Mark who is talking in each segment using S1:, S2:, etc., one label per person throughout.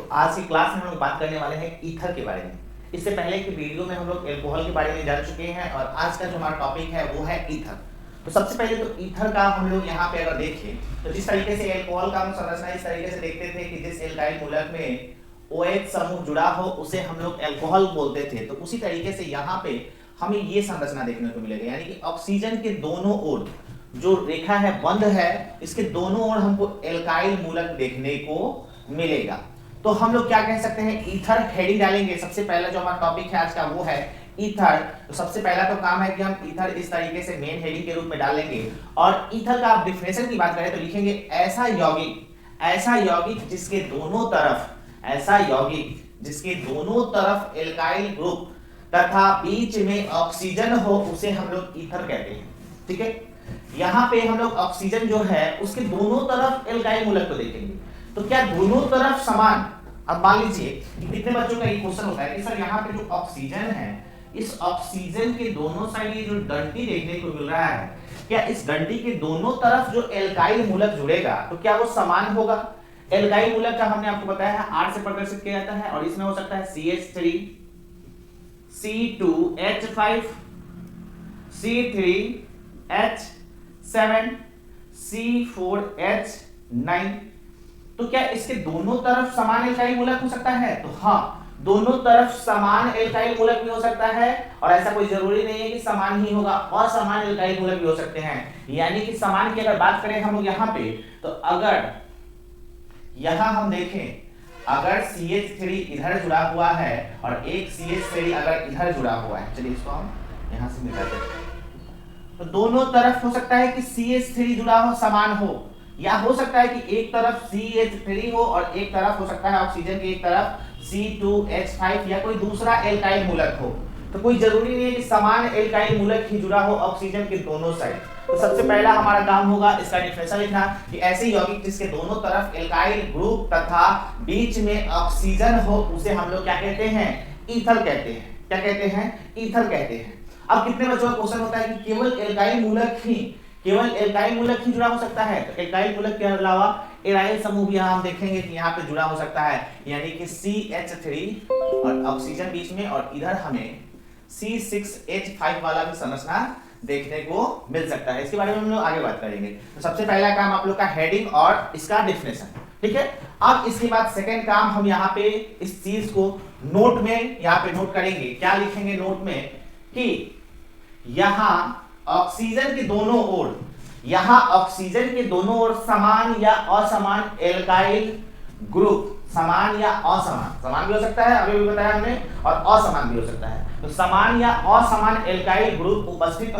S1: तो आज की क्लास में हम लोग बात करने वाले हैं ईथर के बारे में। इससे पहले की वीडियो में हम लोग एल्कोहल के बारे में जान चुके हैं और आज का जो हमारा टॉपिक है वो है ईथर। तो सबसे पहले तो ईथर का हम लोग यहाँ पे अगर देखें तो जिस तरीके से एल्कोहल का हम संरचना इस तरीके से देखते थे कि जिस एल्काइल मूलक में OH समूह जुड़ा हो उसे हम लोग एल्कोहल बोलते थे, तो उसी तरीके से यहाँ पे हमें ये संरचना देखने को मिलेगा, यानी कि ऑक्सीजन के दोनों ओर जो रेखा है बंद है, इसके दोनों ओर हमको एल्काइल मूलक देखने को मिलेगा। तो हम लोग क्या कह सकते हैं, ईथर हेडिंग डालेंगे। सबसे पहला जो हमारा टॉपिक है आज का वो है ईथर। तो सबसे पहला तो काम है कि हम ईथर इस तरीके से मेन हेडिंग के रूप में डालेंगे और ईथर का आप डिफिनेशन की बात करें तो लिखेंगे ऐसा यौगिक जिसके दोनों तरफ, ऐसा यौगिक जिसके दोनों तरफ एल्काइल ग्रुप तथा बीच में ऑक्सीजन हो उसे हम लोग ईथर कहते हैं। ठीक है, यहाँ पे हम लोग ऑक्सीजन जो है उसके दोनों तरफ एल्काइल मूलक को देखेंगे। तो क्या दोनों तरफ समान, अब मान लीजिए कि कितने बच्चों का ये क्वेश्चन होता है कि सर यहाँ पे जो ऑक्सीजन है इस ऑक्सीजन के दोनों साइड ये जो डंडी देखने को मिल रहा है, क्या इस डंडी के दोनों तरफ जो एल्काइल मूलक जुड़ेगा तो क्या वो समान होगा? एल्काइल मूलक का हमने आपको बताया है R से प्रदर्शित किया जाता है और इसमें हो सकता है CH3 C2H5 C3H7 C4H9। तो क्या इसके दोनों तरफ समान एल्काइल मूलक हो सकता है? तो हाँ, दोनों तरफ समान एल्काइल मूलक भी हो सकता है और ऐसा कोई जरूरी नहीं है कि समान ही होगा, असमान एल्काइल मूलक भी हो सकते हैं। यानी कि समान की अगर बात करें हम लोग यहाँ पे, तो अगर यहाँ हम देखें अगर CH3 इधर जुड़ा हुआ है और एक CH3 अगर इधर जुड़ा हुआ है, चलिए इसको हम यहाँ से मिटाते हैं, तो दोनों तरफ हो सकता है कि CH3 जुड़ा हो, समान हो, या हो सकता है कि एक तरफ CH3 हो और एक तरफ हो सकता है ऑक्सीजन की एक तरफ C2H5 या कोई दूसरा एल्काइल मूलक हो। तो कोई जरूरी नहीं है कि समान एल्काइल मूलक ही जुड़ा हो ऑक्सीजन के दोनों साइड। तो सबसे पहला हमारा काम होगा इसका डिफिनेशन लिखना कि ऐसे यौगिक जिसके दोनों तरफ एल्काइल ग्रुप तथा बीच में ऑक्सीजन हो उसे हम लोग क्या कहते हैं? ईथर कहते हैं। क्या कहते हैं? ईथर कहते हैं। अब कितने बच्चों का क्वेश्चन होता है कि केवल एल्काइल मूलक ही जुड़ा हो सकता है? तो एल्काइल मूलक के अलावा एराइल समूह भी हम देखेंगे कि यहाँ पे जुड़ा हो सकता है, यानी कि CH3 और ऑक्सीजन बीच में और इधर हमें C6H5 वाला भी संरचना देखने को मिल सकता है। इसके बारे में हम लोग आगे बात करेंगे। तो सबसे पहला काम आप लोग का हेडिंग और इसका डिफिनेशन, ठीक है। अब इसके बाद सेकंड काम हम यहाँ पे इस चीज को नोट में यहाँ पे नोट करेंगे। क्या लिखेंगे नोट में कि यहाँ ऑक्सीजन के दोनों ओर, यहाँ ऑक्सीजन के दोनों ओर समान या असमान एल्काइल ग्रुप, समान या असमान, समान भी हो सकता है अभी भी बताया हमने, और असमान भी हो सकता है। तो समान या असमान एल्काइल ग्रुप उपस्थित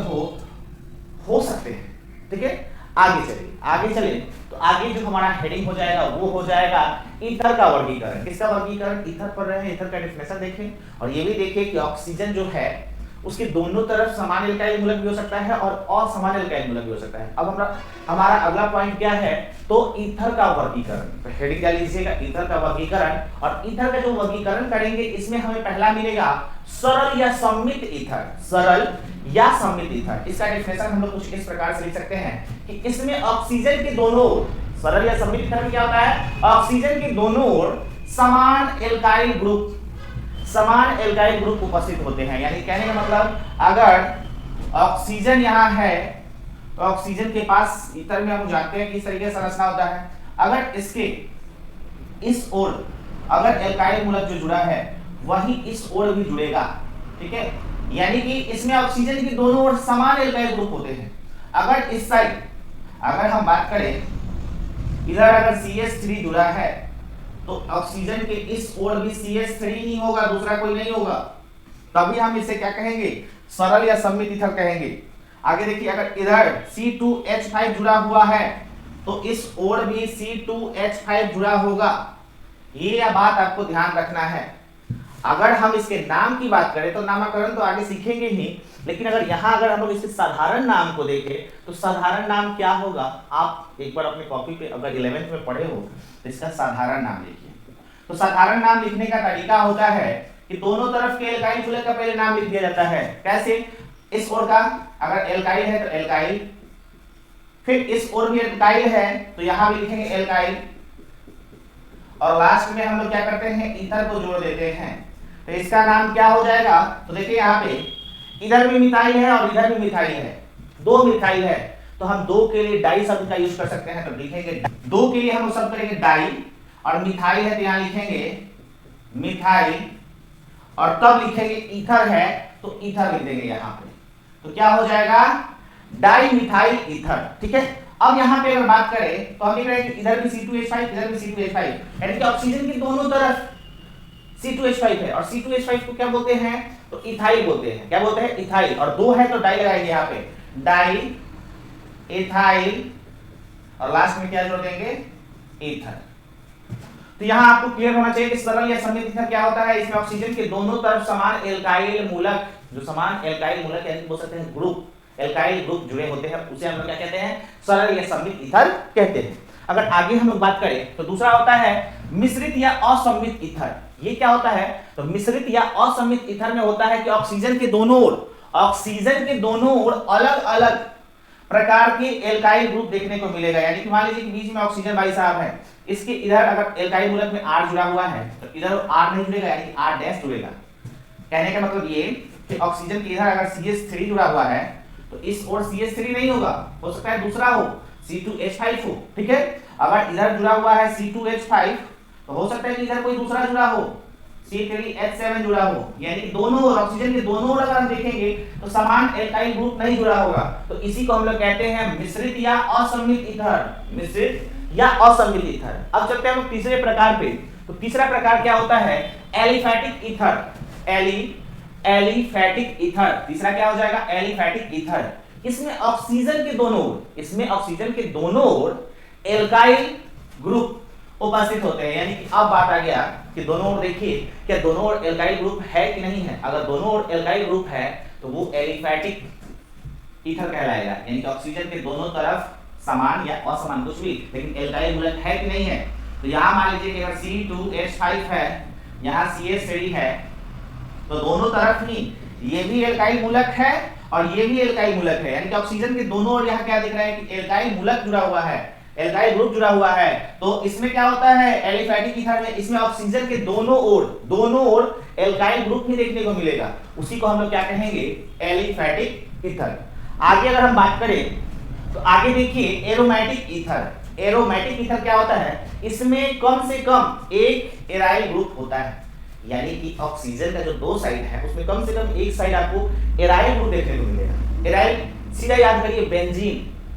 S1: हो सकते हैं। ठीक है, आगे चले तो आगे जो हमारा हेडिंग हो जाएगा वो हो जाएगा ईथर का वर्गीकरण। किसका वर्गीकरण? ईथर पढ़ रहे हैं, ईथर का डिफिनेशन देखें और ये भी देखें कि ऑक्सीजन जो है उसके दोनों तरफ समान एल्काइल मूलक भी हो सकता है और असमान एल्काइल मूलक भी हो सकता है। अब हमारा अगला पॉइंट क्या है? तो ईथर का वर्गीकरण। तो हेडिंग क्या लीजिएगा? ईथर का वर्गीकरण। और ईथर का जो वर्गीकरण करेंगे इसमें हमें पहला मिलेगा सरल या सममित ईथर। सरल या सममित ईथर, इसका डिफिनेशन हम लोग कुछ इस प्रकार से लिख सकते हैं कि इसमें ऑक्सीजन के दोनों ओर, सरल या सममित ईथर में क्या होता है? ऑक्सीजन के दोनों ओर समान एल्काइल ग्रुप उपस्थित होते हैं। यानी कहने का मतलब अगर ऑक्सीजन यहाँ है तो ऑक्सीजन के पास ईथर में हम जानते हैं कि इस तरीके से संरचना होता है। अगर इसके इस ओर अगर एल्काइल मूलक जो जुड़ा है वही इस ओर भी जुड़ेगा। ठीक है, यानी कि इसमें ऑक्सीजन के दोनों ओर समान एल्काइल ग्रुप होते हैं। अगर इस साइड अगर हम बात करें, इधर अगर CH3 जुड़ा है तो ऑक्सीजन के इस ओर भी CH3 ही होगा, दूसरा कोई नहीं होगा। तभी हम इसे क्या कहेंगे? सरल या सममित ईथर कहेंगे। आगे देखिए, अगर इधर C2H5 जुड़ा हुआ है तो इस ओर भी C2H5 जुड़ा होगा। ये बात आपको ध्यान रखना है। अगर हम इसके नाम की बात करें तो नामकरण तो आगे सीखेंगे ही, लेकिन अगर हम लोग इसके साधारण नाम को देखें तो साधारण नाम क्या होगा? आप एक बार अपने कॉपी पे अगर 11th में पढ़े हो तो इसका साधारण नाम लिखिए। तो साधारण नाम लिखने का तरीका होता है कि दोनों तरफ के एल्काइल मूलक का पहले नाम लिख दिया जाता है। कैसे? इस ओर का अगर एल्काइल है तो एल्काइल, फिर इस ओर भी एल्काइल है तो यहां भी लिखेंगे एल्काइल, और लास्ट में हम लोग क्या करते हैं, ईथर को जोड़ देते हैं। तो इसका नाम क्या हो जाएगा, तो देखिए यहाँ पे इधर भी मिथाइल है और इधर भी मिथाइल है, दो मिथाइल है, तो हम दो के लिए डाई शब्द का यूज कर सकते हैं। तो लिखेंगे दो के लिए हम शब्द करेंगे डाई, और मिथाइल है तो यहाँ लिखेंगे मिथाइल, और तब लिखेंगे ईथर है तो ईथर लिख देंगे यहाँ पे। तो क्या हो जाएगा, डाई मिथाइल ईथर। ठीक है, अब यहाँ पे अगर बात करें तो हम लिख रहे हैं कि इधर भी C2H5 इधर भी C2H5, यानी कि ऑक्सीजन की दोनों तरफ C2H5 है, और C2H5 को क्या बोलते हैं, तो इथाइल बोलते हैं। क्या बोलते हैं, इथाइल, और दो है तो डाई लगाएंगे यहाँ पे, डाई इथाइल, और लास्ट में क्या जोड़ देंगे, ईथर। तो यहाँ आपको क्लियर होना चाहिए कि सरल या सममित ईथर क्या होता है। इसमें ऑक्सीजन के दोनों तरफ समान एल्काइल मूलक, जो समान एल्काइल मूलक यानी बोल सकते हैं ग्रुप, एल्काइल ग्रुप जुड़े होते हैं, उसे हम लोग क्या कहते हैं, सरल या सममित ईथर कहते हैं। अगर आगे हम लोग बात करें तो दूसरा होता है मिश्रित या असम्मित ईथर। ये क्या होता है, तो मिश्रित या असम्मित ईथर में होता है कि ऑक्सीजन के दोनों ओर अलग अलग प्रकार के एल्काइल ग्रुप देखने को मिलेगा। यानी कि मान लीजिए कि बीच में ऑक्सीजन भाई साहब है, इसके इधर अगर एल्काइल मूलक में R जुड़ा हुआ है तो इधर R नहीं जुड़ेगा, यानी कि R डैश जुड़ेगा। कहने का मतलब ये कि ऑक्सीजन के इधर अगर CH3 जुड़ा हुआ है तो इस ओर CH3 नहीं होगा, हो सकता है दूसरा हो, C2H5 हो। ठीक है, अगर इधर जुड़ा हुआ है C2H5 तो हो सकता है कि इधर कोई दूसरा जुड़ा हो, C3H7 जुड़ा हो। यानी कि दोनों ओर, ऑक्सीजन के दोनों ओर अगर हम देखेंगे तो समान एल्काइल ग्रुप नहीं जुड़ा होगा। तो इसी को हम लोग कहते हैं मिश्रित या असम्मित ईथर, मिश्रित या असम्मित ईथर। अब चलते हैं हम तीसरे प्रकार पे। तो तीसरा प्रकार क्या होता है, एलिफैटिक ईथर। एलिफैटिक ईथर, तीसरा क्या हो जाएगा, एलिफैटिक ईथर। इसमें ऑक्सीजन के दोनों ओर एल्काइल ग्रुप उपस्थित होते हैं। यानी कि अब बात आ गया कि दोनों ओर देखिए, क्या दोनों ओर एल्काइल ग्रुप है कि नहीं है। अगर दोनों ओर एल्काइल ग्रुप है तो वो एलिफैटिक ईथर कहलाएगा। यानी कि ऑक्सीजन के दोनों तरफ समान या असमान कुछ भी, लेकिन एल्काइल मूलक है कि नहीं है। तो यहाँ मान लीजिए कि अगर C2H5 है, यहाँ CH3 है, तो दोनों तरफ ही ये भी एल्काइल मूलक है और ये भी एल्काइल मूलक है। यानी कि ऑक्सीजन के दोनों ओर यहाँ क्या दिख रहा है कि एल्काइल मूलक जुड़ा हुआ है, एल्काइल ग्रुप जुड़ा हुआ है। तो इसमें क्या होता है, एलिफैटिक ईथर में इसमें ऑक्सीजन के दोनों ओर एल्काइल ग्रुप ही देखने को मिलेगा। उसी को हम लोग क्या कहेंगे, एलिफैटिक ईथर। आगे अगर हम बात करें तो आगे देखिए एरोमेटिक ईथर। एरोमेटिक ईथर क्या होता है, इसमें कम से कम एक एराइल ग्रुप होता है। यानी कि ऑक्सीजन का जो दो साइड है उसमें कम से कम एक साइड आपको एराइल ग्रुप देखने को मिलेगा। एराइल सीधा याद करिए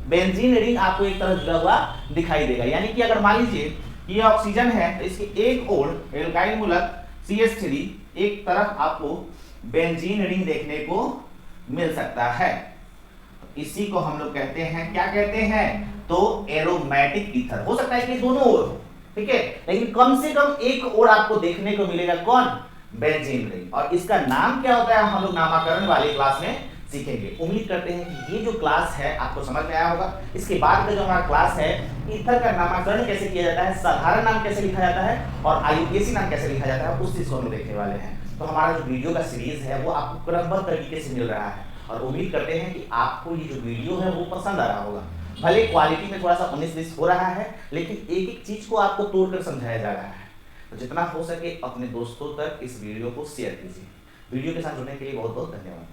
S1: बेंजीन रिंग आपको एक तरफ जुड़ा हुआ दिखाई देगा। यानी कि अगर मान लीजिए ये ऑक्सीजन है तो इसके एक ओर एल्काइल मूलक CH3, एक तरफ आपको बेंजीन रिंग देखने को मिल सकता है। इसी को हम लोग कहते हैं, क्या कहते हैं, तो एरोमेटिक ईथर। हो सकता है कि दोनों ओर, ठीक है, लेकिन कम से कम एक ओर आपको देखने को मिलेगा, कौन, बेंजीन रिंग। और इसका नाम क्या होता है हम लोग नामकरण वाले क्लास में सीखेंगे। उम्मीद करते हैं कि ये जो क्लास है आपको समझ में आया होगा। इसके बाद का जो हमारा क्लास है, ईथर का नामकरण कैसे किया जाता है, साधारण नाम कैसे लिखा जाता है और IUPAC नाम कैसे लिखा जाता है, उस चीज को हम देखने वाले हैं। तो हमारा जो वीडियो का सीरीज है वो आपको क्रमबद्ध तरीके से मिल रहा है, और उम्मीद करते हैं कि आपको ये जो वीडियो है वो पसंद आ रहा होगा। भले क्वालिटी में थोड़ा सा 19-20 हो रहा है, लेकिन एक एक चीज को आपको तोड़कर समझाया जा रहा है। तो जितना हो सके अपने दोस्तों तक इस वीडियो को शेयर कीजिए। वीडियो के साथ जुड़ने के लिए बहुत बहुत धन्यवाद।